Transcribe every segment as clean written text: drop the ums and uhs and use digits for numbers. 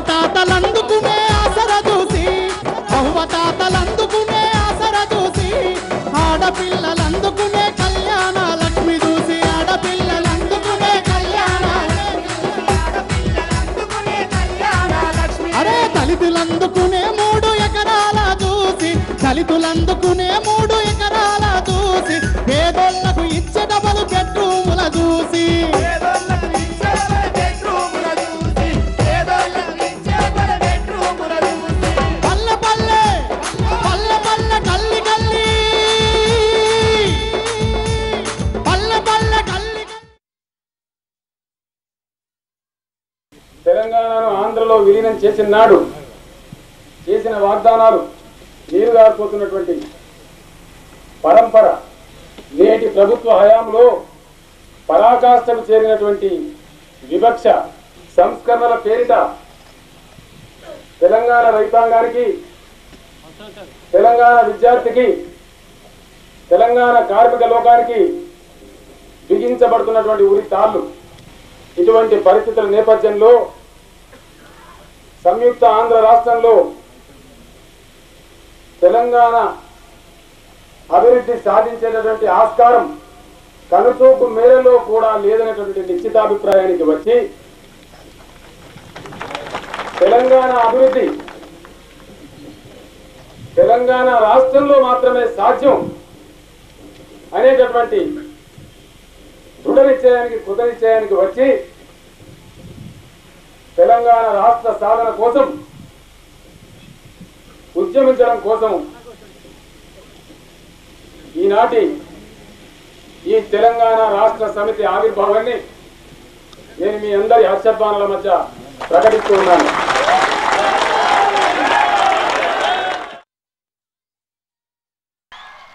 తాతలందుకునే ఆసర చూసి తాతలందుకునే ఆసర చూసి ఆడపిల్లలందుకునే కళ్యాణ లక్ష్మి చూసి ఆడపిల్లలందుకునే కళ్యాణ అరే దళితులందుకునే 3 ఎకరాల చూసి దళితులందుకునే 3 ఎకరాల చూసి పేదోళ్లకు ఇచ్చే డబల్ బెడ్రూముల చూసి తెలంగాణను ఆంధ్రలో విలీనం చేసిన నాడు చేసిన వాగ్దానాలు నీరుగారిపోతున్నటువంటి పరంపర నేటి ప్రభుత్వ హయాంలో పరాకాష్ఠకు చేరినటువంటి వివక్ష సంస్కరణల పేరిట తెలంగాణ రైతాంగానికి, తెలంగాణ విద్యార్థికి, తెలంగాణ కార్మిక లోకానికి బిగించబడుతున్నటువంటి ఉరి తాళ్లు. ఇటువంటి పరిస్థితుల నేపథ్యంలో సంయుక్త ఆంధ్ర రాష్ట్రంలో తెలంగాణ అభివృద్ధి సాధించేటటువంటి ఆస్కారం కనుచూపు మేరలో కూడా లేదనేటువంటి నిశ్చితాభిప్రాయానికి వచ్చి తెలంగాణ అభివృద్ధి తెలంగాణ రాష్ట్రంలో మాత్రమే సాధ్యం అనేటటువంటి దృఢ నిశ్చయానికి కృత నిశ్చయానికి వచ్చి తెలంగాణ రాష్ట్ర సాధన కోసం ఉద్యమించడం కోసం ఈనాటి ఈ తెలంగాణ రాష్ట్ర సమితి ఆవిర్భావాన్ని నేను మీ అందరి హర్షధ్వానాల మధ్య ప్రకటిస్తూ ఉన్నాను.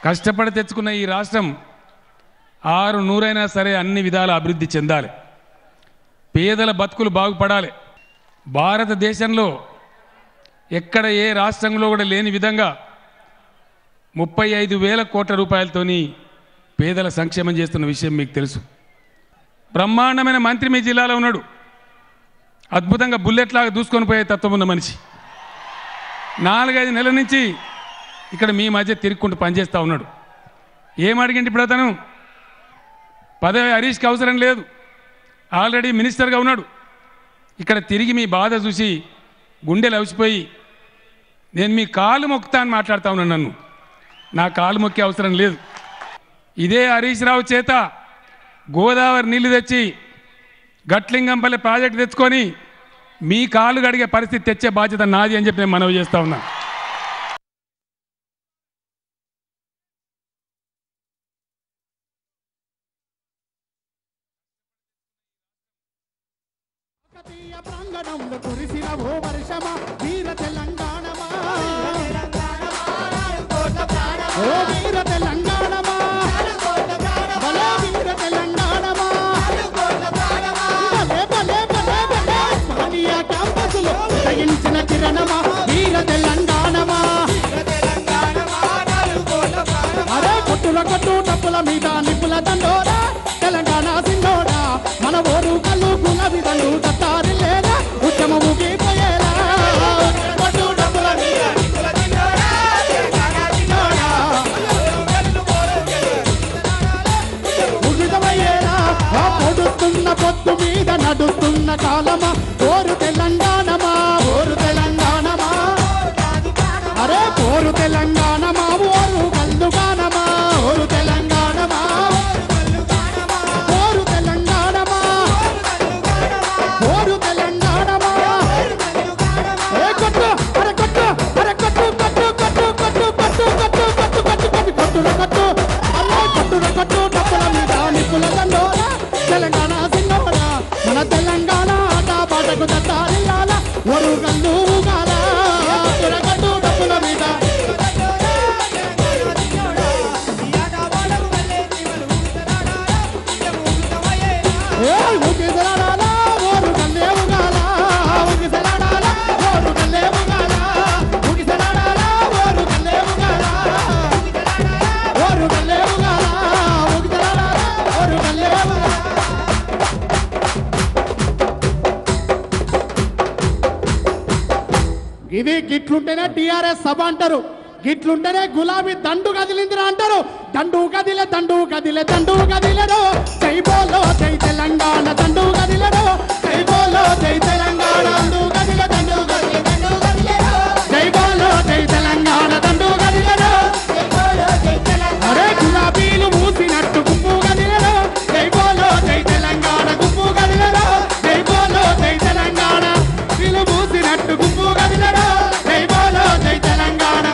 కష్టపడి తెచ్చుకున్న ఈ రాష్ట్రం 600 సరే అన్ని విధాల అభివృద్ధి చెందాలి, పేదల బతుకులు బాగుపడాలి. భారతదేశంలో ఎక్కడ ఏ రాష్ట్రంలో కూడా లేని విధంగా 35,000 కోట్ల రూపాయలతోని పేదల సంక్షేమం చేస్తున్న విషయం మీకు తెలుసు. బ్రహ్మాండమైన మంత్రి మీ జిల్లాలో ఉన్నాడు, అద్భుతంగా బుల్లెట్ లాగా దూసుకొని పోయే తత్వం ఉన్న మనిషి. 4-5 నెలల నుంచి ఇక్కడ మీ మధ్య తిరుక్కుంటూ పనిచేస్తూ ఉన్నాడు. ఏమడిగిండి ఇప్పుడు అతను? పదవి హరీష్కి అవసరం లేదు, ఆల్రెడీ మినిస్టర్గా ఉన్నాడు. ఇక్కడ తిరిగి మీ బాధ చూసి గుండెలు అవిసిపోయి నేను మీ కాలు మొక్కుతా అని మాట్లాడుతూ ఉన్నాను. నన్ను నా కాలు మొక్కే అవసరం లేదు. ఇదే హరీష్ రావు చేత గోదావరి నీళ్లు తెచ్చి గట్లింగంపల్లి ప్రాజెక్టు తెచ్చుకొని మీ కాలు గడిగే పరిస్థితి తెచ్చే బాధ్యత నాది అని చెప్పి నేను మనవి చేస్తూ ఉన్నా. ప్రాంగణంలో కురిసిన ఓ వర్షమా వీర తెలంగాణమా, ఓ వీర తెలంగాణమా, భలే వీర తెలంగాణమా, భలే భలే భలే భలే ఉస్మానియా క్యాంపస్లో ఉదయించిన కిరణమా వీర తెలంగాణమా. అరే కొట్టుల కొట్టు డప్పుల మీద నిప్పుల దండోరా తెలంగాణ సిండోడా మన ఓరు కళ్ళు గులాబీ దండు దత్తారి లేదా ఉద్యమ ఊగిపోయేలా. కొట్టు డప్పుల మీద నిప్పుల దండోరా తెలంగాణ సిండోడా ఉగిదమయ్యేలా. ఆ పొడుస్తున్న పొత్తు మీద నడుస్తున్న కాలమా ఓరు తెలంగాణమా, ఓరు తెలంగాణమా, అరే ఓరు తెలంగాణమా, ఓరు కల్లుగానమా, ఓరు తెలంగాణమా, ఓరు తెలంగాణమా, ఓరు తెలంగాణమా. ఏ కొట్టు అరే కొట్టు అరే కొట్టు కొట్టు కొట్టు కొట్టు కొట్టు కొట్టు కొట్టు కొట్టు కొట్టు కొట్టుల కొట్టు అరే కొట్టుల కొట్టు డప్పుల మీద నిప్పుల ఇది గిట్లుంటేనే టిఆర్ఎస్ సభ అంటారు, గిట్లుంటేనే గులాబీ దండు కదిలిందిరా అంటారు. దండు కదిలే దండు కదిలే దండు కదిలేడు, జై బోలో జై తెలంగాణ దండు కదిలేడు, జై బోలో జై తెలంగాణ దండు కదిలే దండు కదిలే దండు కదిలేడు, జై బోలో జై తెలంగాణ దండు కదిలేడు, అరే గులాబీలు మూసినట్టు గుంపు కదిలేడు, జై బోలో జై తెలంగాణ గుంపు కదిలేడు, జై బోలో జై తెలంగాణ వీలు మూసినట్టు గుంపు కదిలేడు, జై బోలో జై తెలంగాణ.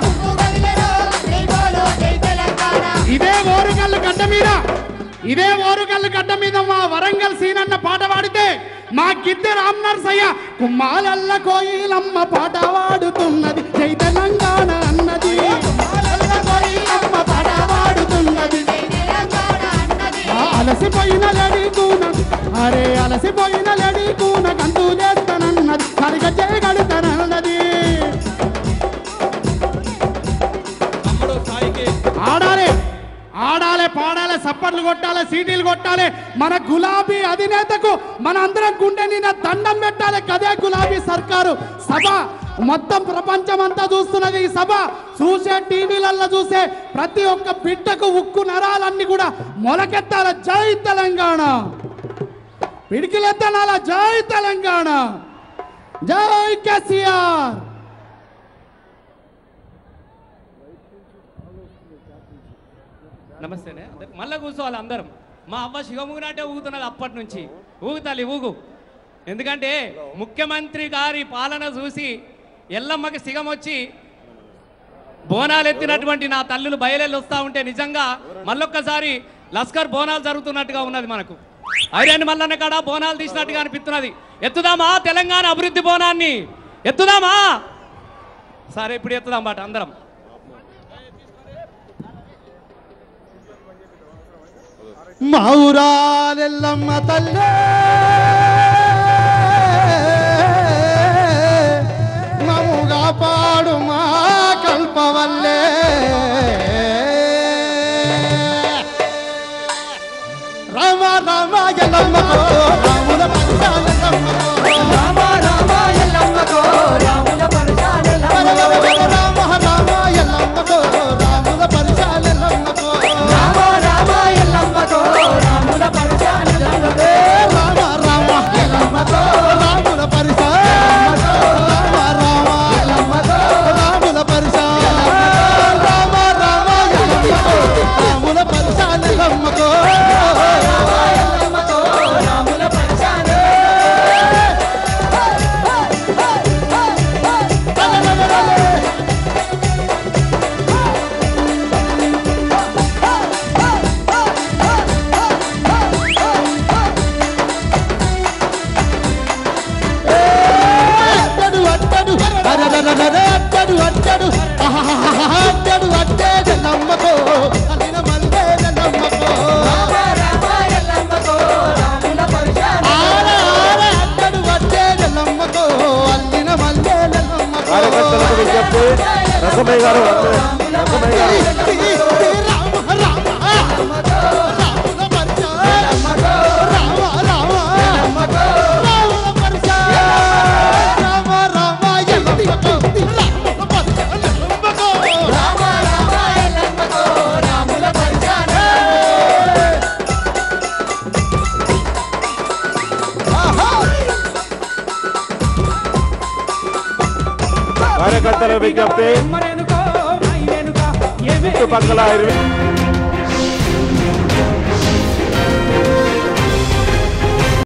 ఇదే ఓరుగల్లు గడ్డ మీద, ఇదే ఓరుగల్లు గడ్డ మీద మా వరంగల్ సీనన్న పాట పాడితే మా గిద్దె రామ్ నరసయ్య కుమ్మాలల్ల కోయిలమ్మ పాట పాడుతున్నది, జై తెలంగాణ అన్నది, కోయిలమ్మ పాట పాడుతున్నది, అలసిపోయిన లడీకూన అరే అలసిపోయిన లడీకూన గంతు చేస్తానన్నది, సరిగా చేయగలుగుతానన్నది. ఆడాలి ఆడాలి పాడాలి సప్పట్లు కొట్టాలి సీటీలు కొట్టాలి. మన గులాబీ అధినేతకు మన అందరం గుండె నిన్న దండం పెట్టాలి. కదే గులాబీ సర్కారు సభ మొత్తం ప్రపంచం అంతా చూస్తున్నది. ఈ సభ చూసే టీవీలలో చూసే ప్రతి ఒక్క బిడ్డకు ఉక్కు నరాలన్నీ కూడా మొలకెత్తాల. జై తెలంగాణ, పిడికిలెత్తనాల. జై తెలంగాణ, జై కేసీఆర్. నమస్తేనే మళ్ళీ కూర్చోవాలి అందరం. మా అవ్వ శివముగినట్టే ఊగుతున్నది అప్పటి నుంచి. ఊగుతాలి ఊగు. ఎందుకంటే ముఖ్యమంత్రి గారి పాలన చూసి ఎల్లమ్మకి సిగం వచ్చి బోనాలు ఎత్తినటువంటి నా తల్లులు బయలుదేరి వస్తూ ఉంటే నిజంగా మళ్ళొక్కసారి లస్కర్ బోనాలు జరుగుతున్నట్టుగా ఉన్నది. మనకు ఐరన్ మల్లన్న కాడ బోనాలు తీసినట్టుగా అనిపిస్తున్నది. ఎత్తుదామా తెలంగాణ అభివృద్ధి బోనాన్ని? ఎత్తుదామా? సరే ఇప్పుడు ఎత్తుదాం బాట అందరం. మౌరాలెల్లమ్మ తల్లే మముగా పాడు మా కల్పవల్లే, రామ రామ ఎల్లమ్మకో రాముల పరిశాలెల్లమ్మకో, రామ రామ ఎల్లమ్మకో రాముల పరిశాలెల్లమ్మకో, రామ రామ ఎల్లమ్మకో రాముల పరిశాలెల్లమ్మకో, రామ రామ ఎల్లమ్మకో రాముల పరిశాలెల్లమ్మకో, రామ రామ ఎల్లమ్మకో రాముల పరిశాలెల్లమ్మకో, రామ రామ ఎల్లమ్మకో రాముల పరిశాలెల్లమ్మకో, రామ రామ ఎల్లమ్మకో రాముల పరిశాలెల్లమ్మకో, అట్టడు అట్టడు అట్టే నమ్మకో అలిన మల్లే నమ్మకో, అట్టడు అట్టే నమ్మకో అలిన మల్లే నమ్మకో. రసమయ్య గారు కార్యకర్తల విజ్ఞప్తి చుట్టుపక్కల